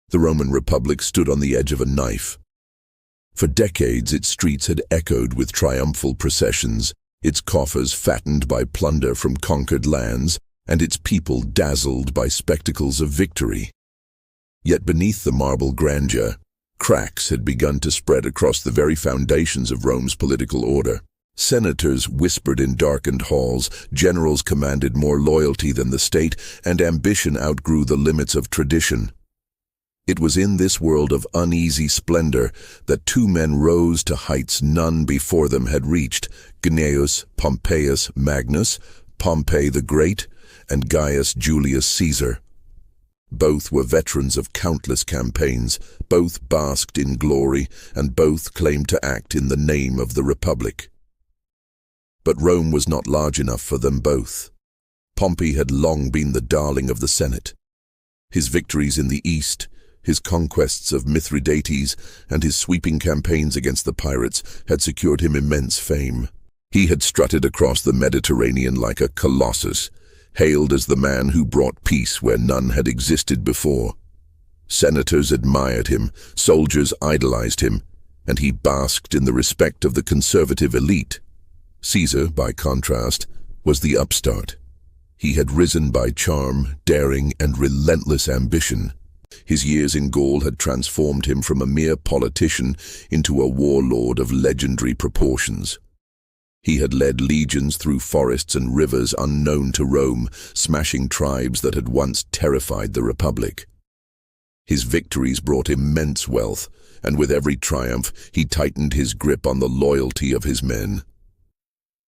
The Roman Republic stood on the edge of a knife. For decades, its streets had echoed with triumphal processions, its coffers fattened by plunder from conquered lands, and its people dazzled by spectacles of victory. Yet beneath the marble grandeur, cracks had begun to spread across the very foundations of Rome's political order. Senators whispered in darkened halls, generals commanded more loyalty than the state, and ambition outgrew the limits of tradition. It was in this world of uneasy splendor that two men rose to heights none before them had reached: Gnaeus Pompeius Magnus, Pompey the Great, and Gaius Julius Caesar. Both were veterans of countless campaigns, both basked in glory, and both claimed to act in the name of the Republic. But Rome was not large enough for them both. Pompey had long been the darling of the Senate. His victories in the East, his conquests of Mithridates, and his sweeping campaigns against the pirates had secured him immense fame. He had strutted across the Mediterranean like a colossus, hailed as the man who brought peace where none had existed before. Senators admired him, soldiers idolized him, and he basked in the respect of the conservative elite. Caesar, by contrast, was the upstart. He had risen by charm, daring, and relentless ambition. His years in Gaul had transformed him from a mere politician into a warlord of legendary proportions. He had led legions through forests and rivers unknown to Rome, smashing tribes that had once terrified the Republic. His victories brought immense wealth, and with every triumph he tightened his grip on the loyalty of his men.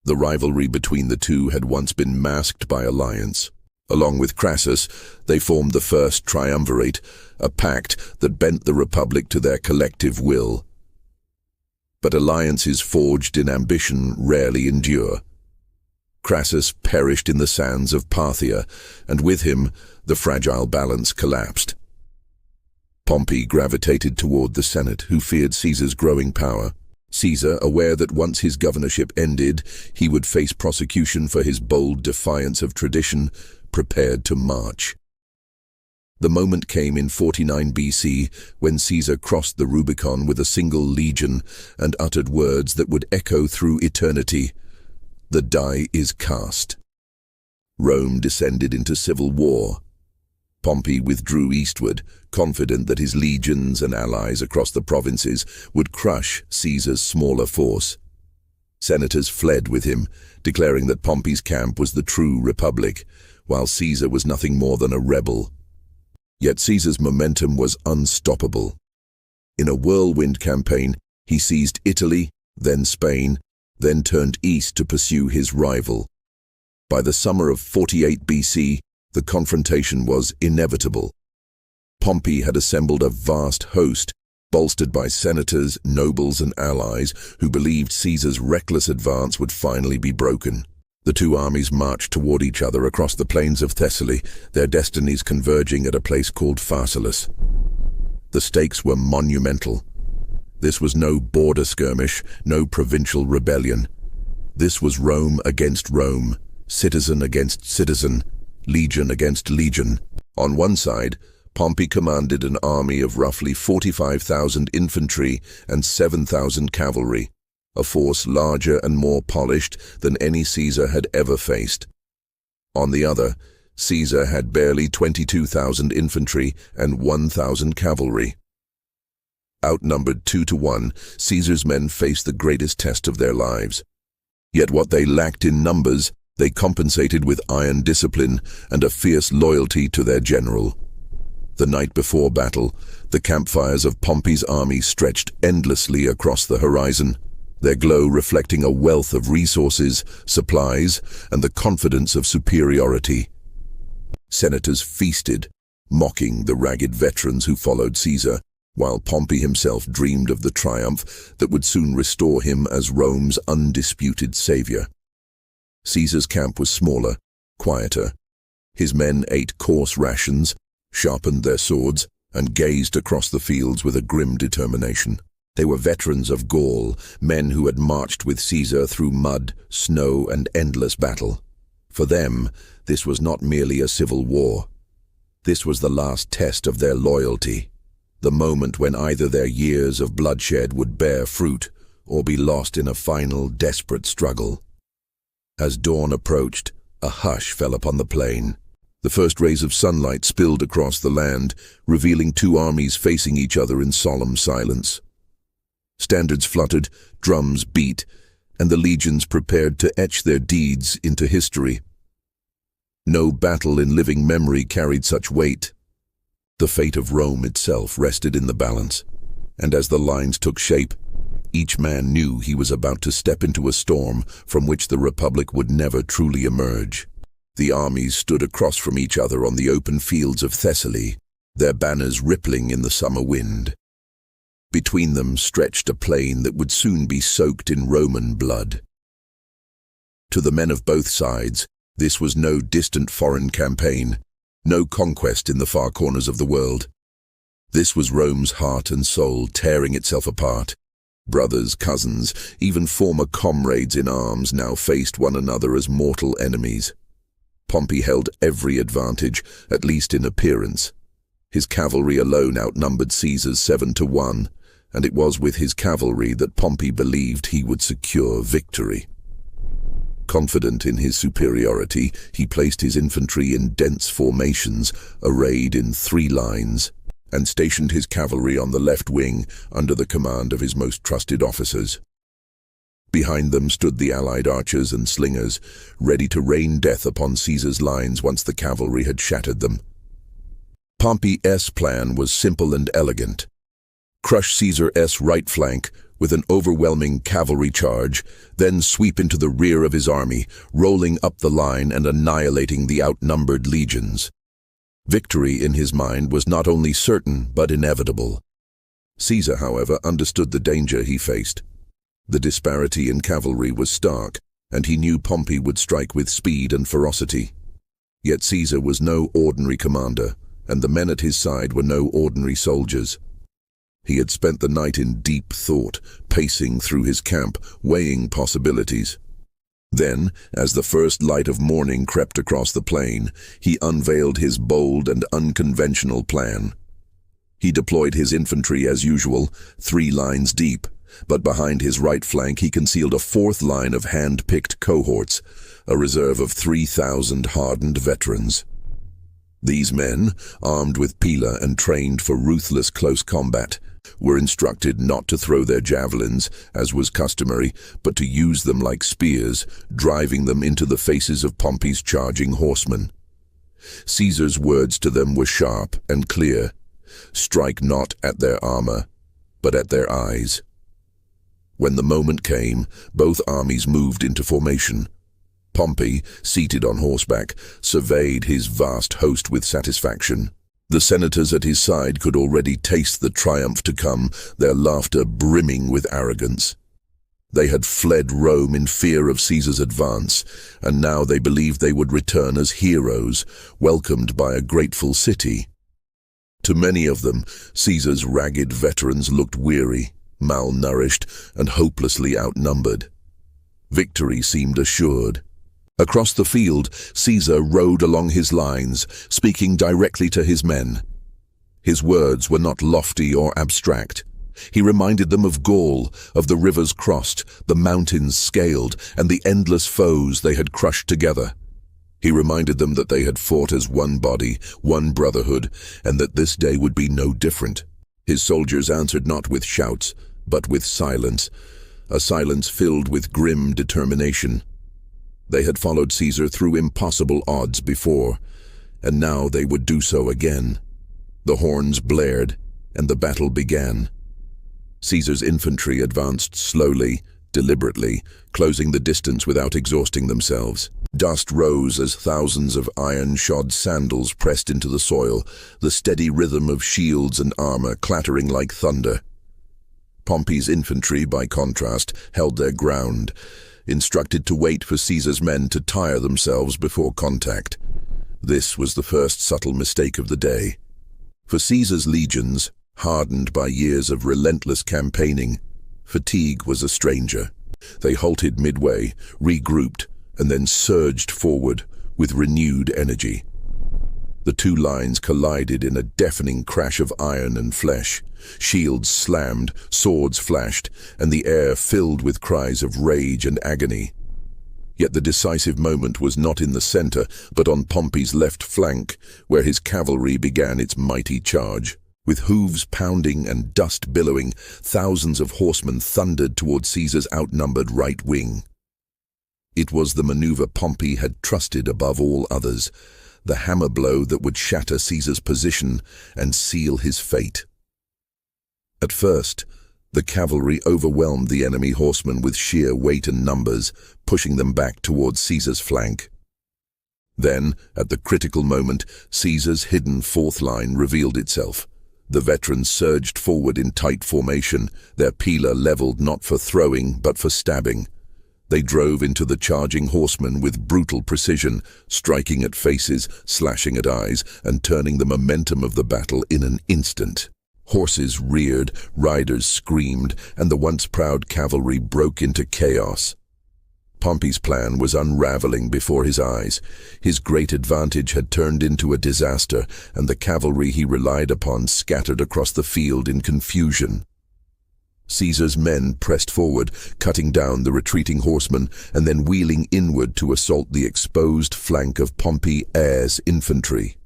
The rivalry between the two had once been masked by alliance. Along with Crassus, they formed the first triumvirate, a pact that bent the Republic to their collective will. But alliances forged in ambition rarely endure. Crassus perished in the sands of Parthia, and with him the fragile balance collapsed. Pompey gravitated toward the Senate, who feared Caesar's growing power. Caesar, aware that once his governorship ended, he would face prosecution for his bold defiance of tradition, prepared to march. The moment came in 49 BC when Caesar crossed the Rubicon with a single legion and uttered words that would echo through eternity: "The die is cast." Rome descended into civil war. Pompey withdrew eastward, confident that his legions and allies across the provinces would crush Caesar's smaller force. Senators fled with him, declaring that Pompey's camp was the true republic, while Caesar was nothing more than a rebel. Yet Caesar's momentum was unstoppable. In a whirlwind campaign, he seized Italy, then Spain, then turned east to pursue his rival. By the summer of 48 BC, the confrontation was inevitable. Pompey had assembled a vast host, bolstered by senators, nobles, and allies who believed Caesar's reckless advance would finally be broken. The two armies marched toward each other across the plains of Thessaly, their destinies converging at a place called Pharsalus. The stakes were monumental. This was no border skirmish, no provincial rebellion. This was Rome against Rome, citizen against citizen, legion against legion. On one side, Pompey commanded an army of roughly 45,000 infantry and 7,000 cavalry, a force larger and more polished than any Caesar had ever faced. On the other, Caesar had barely 22,000 infantry and 1,000 cavalry. Outnumbered 2-1, Caesar's men faced the greatest test of their lives. Yet what they lacked in numbers, they compensated with iron discipline and a fierce loyalty to their general. The night before battle, the campfires of Pompey's army stretched endlessly across the horizon, their glow reflecting a wealth of resources, supplies, and the confidence of superiority. Senators feasted, mocking the ragged veterans who followed Caesar, while Pompey himself dreamed of the triumph that would soon restore him as Rome's undisputed savior. Caesar's camp was smaller, quieter. His men ate coarse rations, sharpened their swords, and gazed across the fields with a grim determination. They were veterans of Gaul, men who had marched with Caesar through mud, snow, and endless battle. For them, this was not merely a civil war. This was the last test of their loyalty. the moment when either their years of bloodshed would bear fruit or be lost in a final, desperate struggle. As dawn approached, a hush fell upon the plain. The first rays of sunlight spilled across the land, revealing two armies facing each other in solemn silence. Standards fluttered, drums beat, and the legions prepared to etch their deeds into history. No battle in living memory carried such weight. The fate of Rome itself rested in the balance, and as the lines took shape, each man knew he was about to step into a storm from which the Republic would never truly emerge. The armies stood across from each other on the open fields of Thessaly, their banners rippling in the summer wind. Between them stretched a plain that would soon be soaked in Roman blood. To the men of both sides, this was no distant foreign campaign, no conquest in the far corners of the world. This was Rome's heart and soul tearing itself apart. Brothers, cousins, even former comrades in arms now faced one another as mortal enemies. Pompey held every advantage, at least in appearance. His cavalry alone outnumbered Caesar's 7-1, and it was with his cavalry that Pompey believed he would secure victory. Confident in his superiority, he placed his infantry in dense formations, arrayed in 3 lines, and stationed his cavalry on the left wing under the command of his most trusted officers. Behind them stood the allied archers and slingers, ready to rain death upon Caesar's lines once the cavalry had shattered them. Pompey's plan was simple and elegant. Crush Caesar's right flank with an overwhelming cavalry charge, then sweep into the rear of his army, rolling up the line and annihilating the outnumbered legions. Victory in his mind was not only certain but inevitable. Caesar, however, understood the danger he faced. The disparity in cavalry was stark, and he knew Pompey would strike with speed and ferocity. Yet Caesar was no ordinary commander, and the men at his side were no ordinary soldiers. He had spent the night in deep thought, pacing through his camp, weighing possibilities. Then, as the first light of morning crept across the plain, he unveiled his bold and unconventional plan. He deployed his infantry as usual, 3 lines deep, but behind his right flank he concealed a 4th line of hand-picked cohorts, a reserve of 3,000 hardened veterans. These men, armed with pila and trained for ruthless close combat, were instructed not to throw their javelins, as was customary, but to use them like spears, driving them into the faces of Pompey's charging horsemen. Caesar's words to them were sharp and clear: strike not at their armor, but at their eyes. When the moment came, both armies moved into formation. Pompey, seated on horseback, surveyed his vast host with satisfaction. The senators at his side could already taste the triumph to come, their laughter brimming with arrogance. They had fled Rome in fear of Caesar's advance, and now they believed they would return as heroes, welcomed by a grateful city. To many of them, Caesar's ragged veterans looked weary, malnourished, and hopelessly outnumbered. Victory seemed assured. Across the field, Caesar rode along his lines, speaking directly to his men. His words were not lofty or abstract. He reminded them of Gaul, of the rivers crossed, the mountains scaled, and the endless foes they had crushed together. He reminded them that they had fought as one body, one brotherhood, and that this day would be no different. His soldiers answered not with shouts, but with silence, a silence filled with grim determination. They had followed Caesar through impossible odds before, and now they would do so again. The horns blared, and the battle began. Caesar's infantry advanced slowly, deliberately, closing the distance without exhausting themselves. Dust rose as thousands of iron-shod sandals pressed into the soil, the steady rhythm of shields and armor clattering like thunder. Pompey's infantry, by contrast, held their ground, instructed to wait for Caesar's men to tire themselves before contact. This was the first subtle mistake of the day. For Caesar's legions, hardened by years of relentless campaigning, fatigue was a stranger. They halted midway, regrouped, and then surged forward with renewed energy. The two lines collided in a deafening crash of iron and flesh. Shields slammed, swords flashed, and the air filled with cries of rage and agony. Yet the decisive moment was not in the center, but on Pompey's left flank, where his cavalry began its mighty charge. With hooves pounding and dust billowing, thousands of horsemen thundered toward Caesar's outnumbered right wing. It was the maneuver Pompey had trusted above all others, the hammer blow that would shatter Caesar's position and seal his fate. At first, the cavalry overwhelmed the enemy horsemen with sheer weight and numbers, pushing them back towards Caesar's flank. Then, at the critical moment, Caesar's hidden fourth line revealed itself. The veterans surged forward in tight formation, their pila leveled not for throwing but for stabbing. They drove into the charging horsemen with brutal precision, striking at faces, slashing at eyes, and turning the momentum of the battle in an instant. Horses reared, riders screamed, and the once proud cavalry broke into chaos. Pompey's plan was unraveling before his eyes. His great advantage had turned into a disaster, and the cavalry he relied upon scattered across the field in confusion. Caesar's men pressed forward, cutting down the retreating horsemen, and then wheeling inward to assault the exposed flank of Pompey's infantry.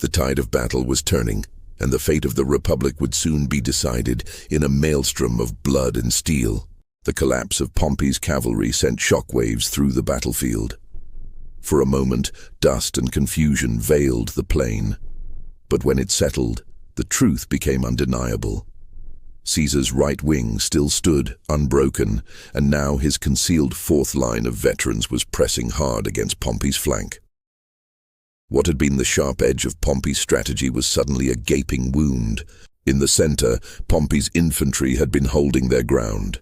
The tide of battle was turning, and the fate of the Republic would soon be decided in a maelstrom of blood and steel. The collapse of Pompey's cavalry sent shockwaves through the battlefield. For a moment, dust and confusion veiled the plain. But when it settled, the truth became undeniable. Caesar's right wing still stood, unbroken, and now his concealed fourth line of veterans was pressing hard against Pompey's flank. What had been the sharp edge of Pompey's strategy was suddenly a gaping wound. In the center, Pompey's infantry had been holding their ground.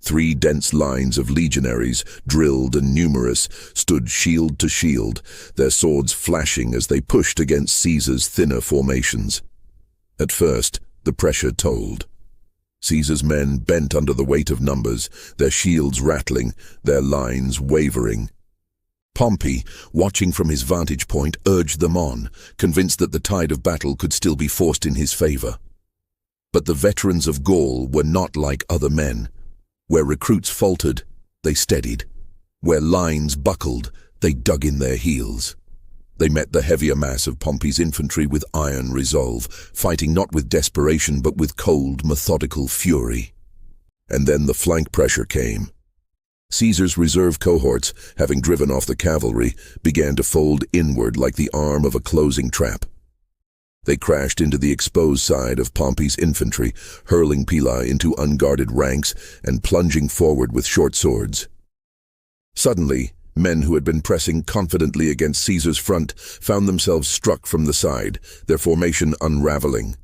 3 dense lines of legionaries, drilled and numerous, stood shield to shield, their swords flashing as they pushed against Caesar's thinner formations. At first, the pressure told. Caesar's men bent under the weight of numbers, their shields rattling, their lines wavering. Pompey, watching from his vantage point, urged them on, convinced that the tide of battle could still be forced in his favor. But the veterans of Gaul were not like other men. Where recruits faltered, they steadied. Where lines buckled, they dug in their heels. They met the heavier mass of Pompey's infantry with iron resolve, fighting not with desperation but with cold, methodical fury. And then the flank pressure came. Caesar's reserve cohorts, having driven off the cavalry, began to fold inward like the arm of a closing trap. They crashed into the exposed side of Pompey's infantry, hurling pila into unguarded ranks and plunging forward with short swords. Suddenly, men who had been pressing confidently against Caesar's front found themselves struck from the side, their formation unraveling.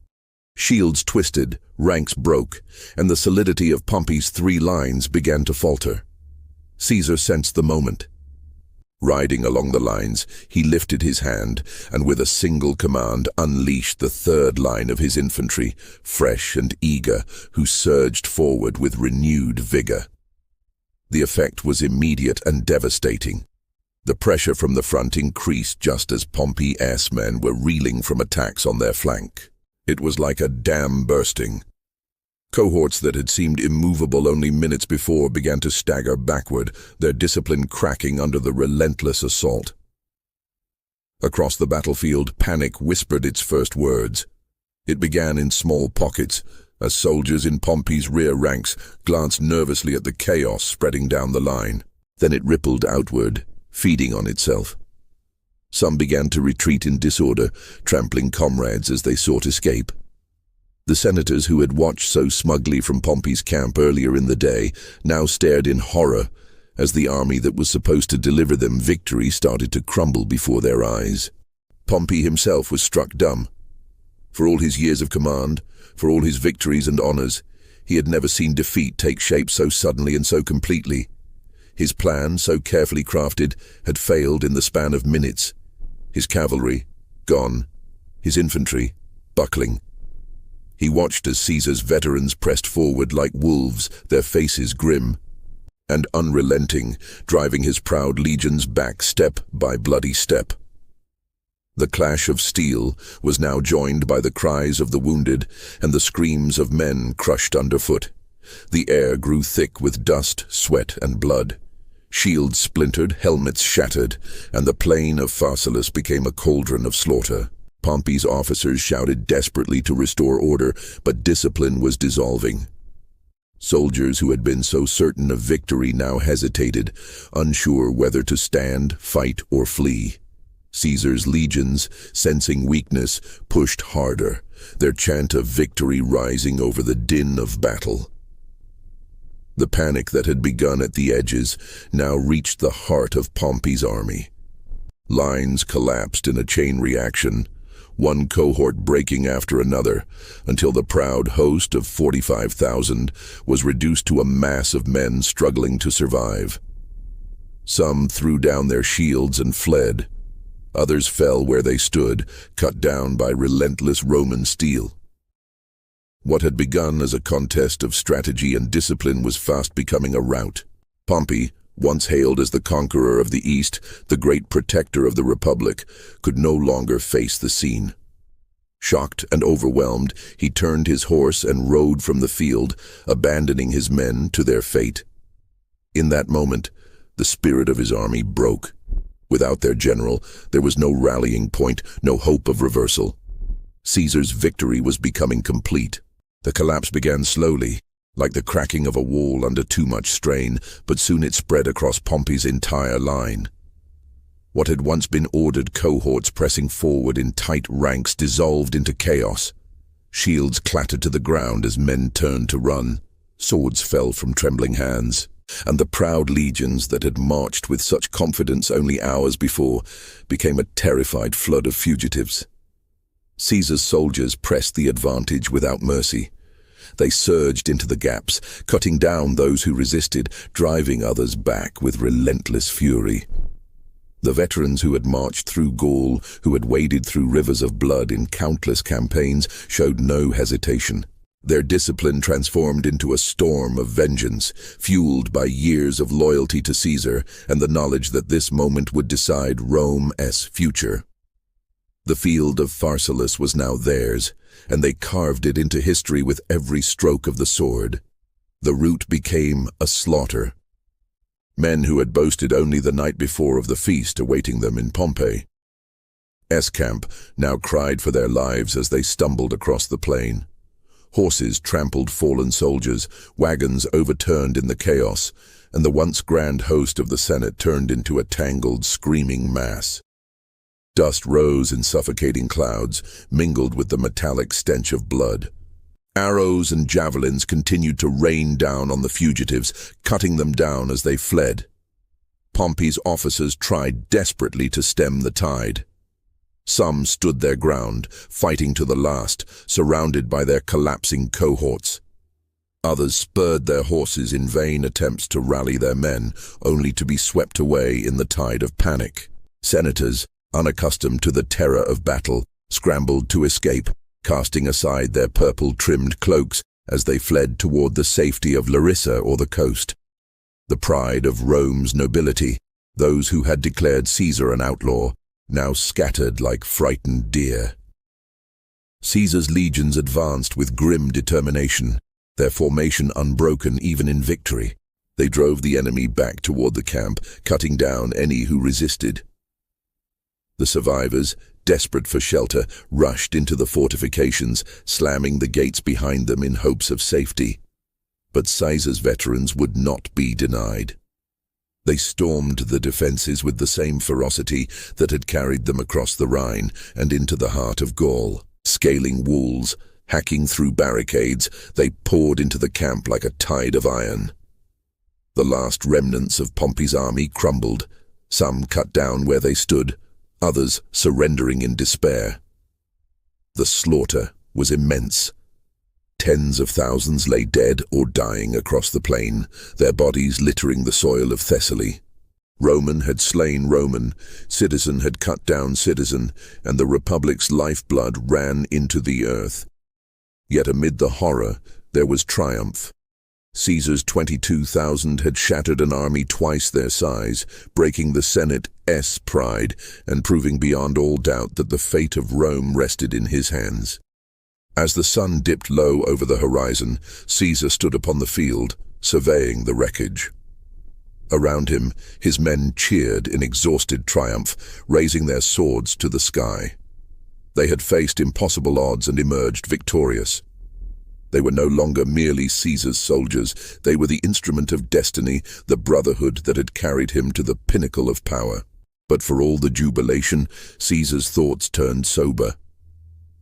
Shields twisted, ranks broke, and the solidity of Pompey's 3 lines began to falter. Caesar sensed the moment. Riding along the lines, he lifted his hand and with a single command unleashed the 3rd line of his infantry, fresh and eager, who surged forward with renewed vigor. The effect was immediate and devastating. The pressure from the front increased just as Pompey's men were reeling from attacks on their flank. It was like a dam bursting. Cohorts that had seemed immovable only minutes before began to stagger backward, their discipline cracking under the relentless assault. Across the battlefield, panic whispered its first words. It began in small pockets, as soldiers in Pompey's rear ranks glanced nervously at the chaos spreading down the line. Then it rippled outward, feeding on itself. Some began to retreat in disorder, trampling comrades as they sought escape. The senators who had watched so smugly from Pompey's camp earlier in the day now stared in horror as the army that was supposed to deliver them victory started to crumble before their eyes. Pompey himself was struck dumb. For all his years of command, for all his victories and honors, he had never seen defeat take shape so suddenly and so completely. His plan, so carefully crafted, had failed in the span of minutes. His cavalry, gone. His infantry, buckling. He watched as Caesar's veterans pressed forward like wolves, their faces grim and unrelenting, driving his proud legions back step by bloody step. The clash of steel was now joined by the cries of the wounded and the screams of men crushed underfoot. The air grew thick with dust, sweat, and blood. Shields splintered, helmets shattered, and the plain of Pharsalus became a cauldron of slaughter. Pompey's officers shouted desperately to restore order, but discipline was dissolving. Soldiers who had been so certain of victory now hesitated, unsure whether to stand, fight, or flee. Caesar's legions, sensing weakness, pushed harder, their chant of victory rising over the din of battle. The panic that had begun at the edges now reached the heart of Pompey's army. Lines collapsed in a chain reaction, one cohort breaking after another, until the proud host of 45,000 was reduced to a mass of men struggling to survive. Some threw down their shields and fled. Others fell where they stood, cut down by relentless Roman steel. What had begun as a contest of strategy and discipline was fast becoming a rout. Pompey, once hailed as the conqueror of the East, the great protector of the Republic, could no longer face the scene. Shocked and overwhelmed, he turned his horse and rode from the field, abandoning his men to their fate. In that moment, the spirit of his army broke. Without their general, there was no rallying point, no hope of reversal. Caesar's victory was becoming complete. The collapse began slowly, like the cracking of a wall under too much strain, but soon it spread across Pompey's entire line. What had once been ordered cohorts pressing forward in tight ranks dissolved into chaos. Shields clattered to the ground as men turned to run. Swords fell from trembling hands. And the proud legions that had marched with such confidence only hours before became a terrified flood of fugitives. Caesar's soldiers pressed the advantage without mercy. They surged into the gaps, cutting down those who resisted, driving others back with relentless fury. The veterans who had marched through Gaul, who had waded through rivers of blood in countless campaigns, showed no hesitation. Their discipline transformed into a storm of vengeance, fueled by years of loyalty to Caesar and the knowledge that this moment would decide Rome's future. The field of Pharsalus was now theirs, and they carved it into history with every stroke of the sword. The route became a slaughter. Men who had boasted only the night before of the feast awaiting them in Pompey's camp now cried for their lives as they stumbled across the plain. Horses trampled fallen soldiers, wagons overturned in the chaos, and the once grand host of the Senate turned into a tangled, screaming mass. Dust rose in suffocating clouds, mingled with the metallic stench of blood. Arrows and javelins continued to rain down on the fugitives, cutting them down as they fled. Pompey's officers tried desperately to stem the tide. Some stood their ground, fighting to the last, surrounded by their collapsing cohorts. Others spurred their horses in vain attempts to rally their men, only to be swept away in the tide of panic. Senators, unaccustomed to the terror of battle, scrambled to escape, casting aside their purple-trimmed cloaks as they fled toward the safety of Larissa or the coast. The pride of Rome's nobility, those who had declared Caesar an outlaw, now scattered like frightened deer. Caesar's legions advanced with grim determination, their formation unbroken even in victory. They drove the enemy back toward the camp, cutting down any who resisted. The survivors, desperate for shelter, rushed into the fortifications, slamming the gates behind them in hopes of safety. But Caesar's veterans would not be denied. They stormed the defenses with the same ferocity that had carried them across the Rhine and into the heart of Gaul. Scaling walls, hacking through barricades, they poured into the camp like a tide of iron. The last remnants of Pompey's army crumbled, some cut down where they stood, others surrendering in despair. The slaughter was immense. Tens of thousands lay dead or dying across the plain, their bodies littering the soil of Thessaly. Roman had slain Roman, citizen had cut down citizen, and the Republic's lifeblood ran into the earth. Yet amid the horror, there was triumph. Caesar's 22,000 had shattered an army twice their size, breaking the Senate's pride and proving beyond all doubt that the fate of Rome rested in his hands. As the sun dipped low over the horizon, Caesar stood upon the field, surveying the wreckage. Around him, his men cheered in exhausted triumph, raising their swords to the sky. They had faced impossible odds and emerged victorious. They were no longer merely Caesar's soldiers. They were the instrument of destiny, the brotherhood that had carried him to the pinnacle of power. But for all the jubilation, Caesar's thoughts turned sober.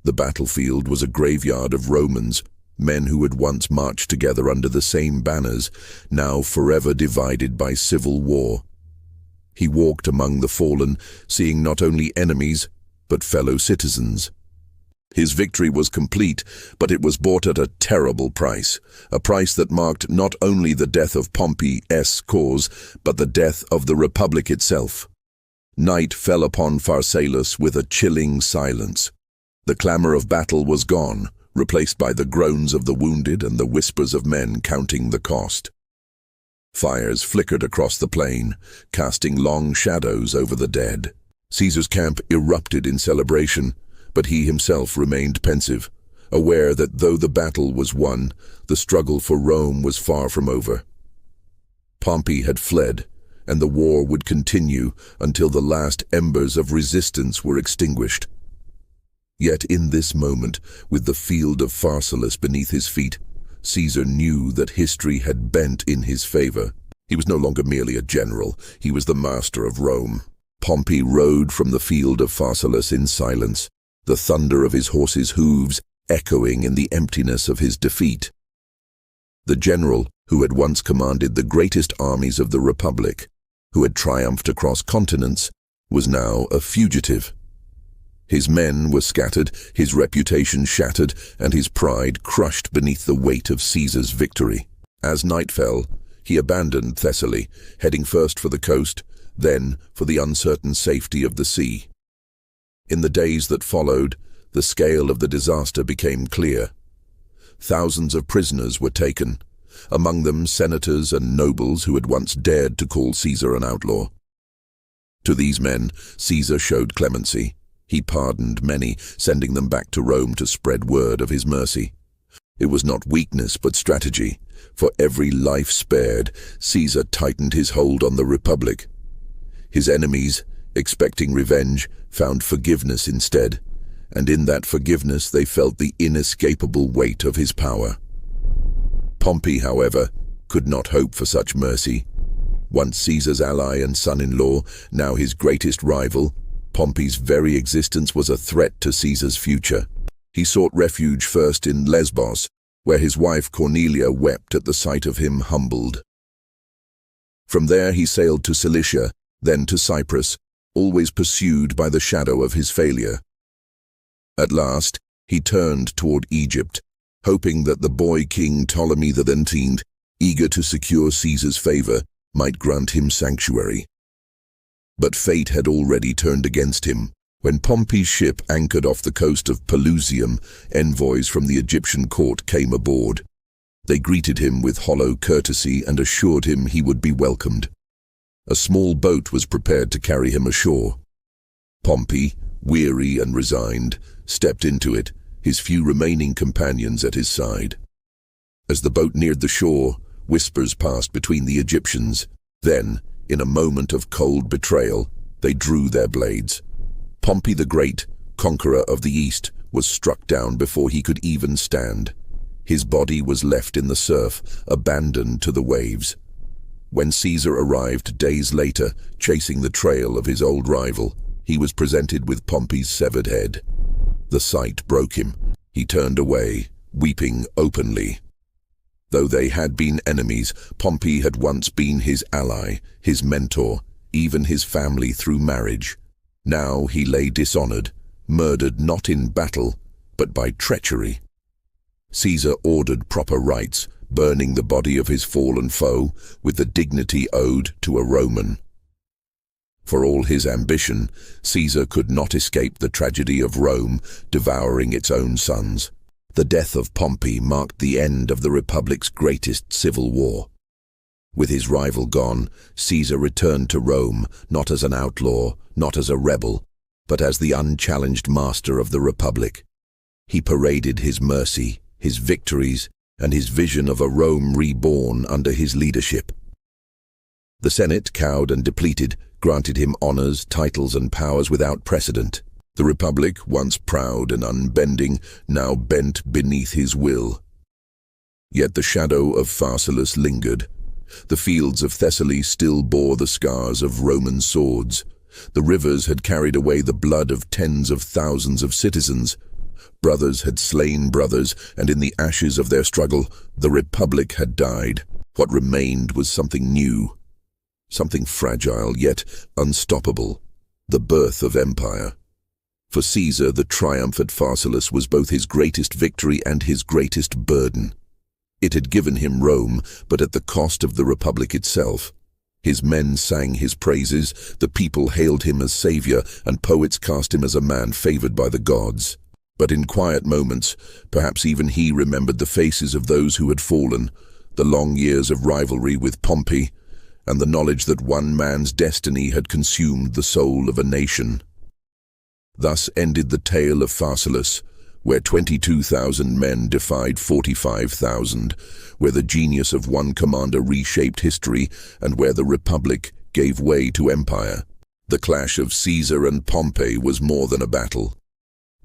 The battlefield was a graveyard of Romans, men who had once marched together under the same banners, now forever divided by civil war. He walked among the fallen, seeing not only enemies, but fellow citizens. His victory was complete, but it was bought at a terrible price, a price that marked not only the death of Pompey's cause, but the death of the Republic itself. Night fell upon Pharsalus with a chilling silence. The clamor of battle was gone, replaced by the groans of the wounded and the whispers of men counting the cost. Fires flickered across the plain, casting long shadows over the dead. Caesar's camp erupted in celebration, but he himself remained pensive, aware that though the battle was won, the struggle for Rome was far from over. Pompey had fled, and the war would continue until the last embers of resistance were extinguished. Yet in this moment, with the field of Pharsalus beneath his feet, Caesar knew that history had bent in his favor. He was no longer merely a general, he was the master of Rome. Pompey rode from the field of Pharsalus in silence, the thunder of his horse's hooves echoing in the emptiness of his defeat. The general, who had once commanded the greatest armies of the Republic, who had triumphed across continents, was now a fugitive. His men were scattered, his reputation shattered, and his pride crushed beneath the weight of Caesar's victory. As night fell, he abandoned Thessaly, heading first for the coast, then for the uncertain safety of the sea. In the days that followed, the scale of the disaster became clear. Thousands of prisoners were taken, among them senators and nobles who had once dared to call Caesar an outlaw. To these men, Caesar showed clemency. He pardoned many, sending them back to Rome to spread word of his mercy. It was not weakness but strategy. For every life spared, Caesar tightened his hold on the Republic. His enemies, expecting revenge, found forgiveness instead, and in that forgiveness they felt the inescapable weight of his power. Pompey, however, could not hope for such mercy. Once Caesar's ally and son-in-law, now his greatest rival, Pompey's very existence was a threat to Caesar's future. He sought refuge first in Lesbos, where his wife Cornelia wept at the sight of him humbled. From there he sailed to Cilicia, then to Cyprus, always pursued by the shadow of his failure. At last, he turned toward Egypt, hoping that the boy king Ptolemy XIII, eager to secure Caesar's favor, might grant him sanctuary. But fate had already turned against him. When Pompey's ship anchored off the coast of Pelusium, envoys from the Egyptian court came aboard. They greeted him with hollow courtesy and assured him he would be welcomed. A small boat was prepared to carry him ashore. Pompey, weary and resigned, stepped into it, his few remaining companions at his side. As the boat neared the shore, whispers passed between the Egyptians. Then, in a moment of cold betrayal, they drew their blades. Pompey the Great, conqueror of the East, was struck down before he could even stand. His body was left in the surf, abandoned to the waves. When Caesar arrived days later, chasing the trail of his old rival, he was presented with Pompey's severed head. The sight broke him. He turned away, weeping openly. Though they had been enemies, Pompey had once been his ally, his mentor, even his family through marriage. Now he lay dishonored, murdered not in battle, but by treachery. Caesar ordered proper rites, burning the body of his fallen foe with the dignity owed to a Roman. For all his ambition, Caesar could not escape the tragedy of Rome devouring its own sons. The death of Pompey marked the end of the Republic's greatest civil war. With his rival gone, Caesar returned to Rome, not as an outlaw, not as a rebel, but as the unchallenged master of the Republic. He paraded his mercy, his victories, and his vision of a Rome reborn under his leadership. The Senate, cowed and depleted, granted him honors, titles, and powers without precedent. The Republic, once proud and unbending, now bent beneath his will. Yet the shadow of Pharsalus lingered. The fields of Thessaly still bore the scars of Roman swords. The rivers had carried away the blood of tens of thousands of citizens. Brothers had slain brothers, and in the ashes of their struggle, the Republic had died. What remained was something new, something fragile yet unstoppable, the birth of empire. For Caesar, the triumph at Pharsalus was both his greatest victory and his greatest burden. It had given him Rome, but at the cost of the Republic itself. His men sang his praises, the people hailed him as savior, and poets cast him as a man favored by the gods. But in quiet moments, perhaps even he remembered the faces of those who had fallen, the long years of rivalry with Pompey, and the knowledge that one man's destiny had consumed the soul of a nation. Thus ended the tale of Pharsalus, where 22,000 men defied 45,000, where the genius of one commander reshaped history, and where the Republic gave way to empire. The clash of Caesar and Pompey was more than a battle.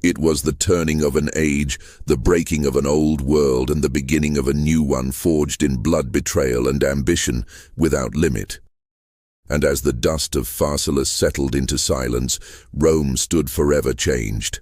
It was the turning of an age, the breaking of an old world, and the beginning of a new one forged in blood, betrayal, and ambition without limit. And as the dust of Pharsalus settled into silence, Rome stood forever changed.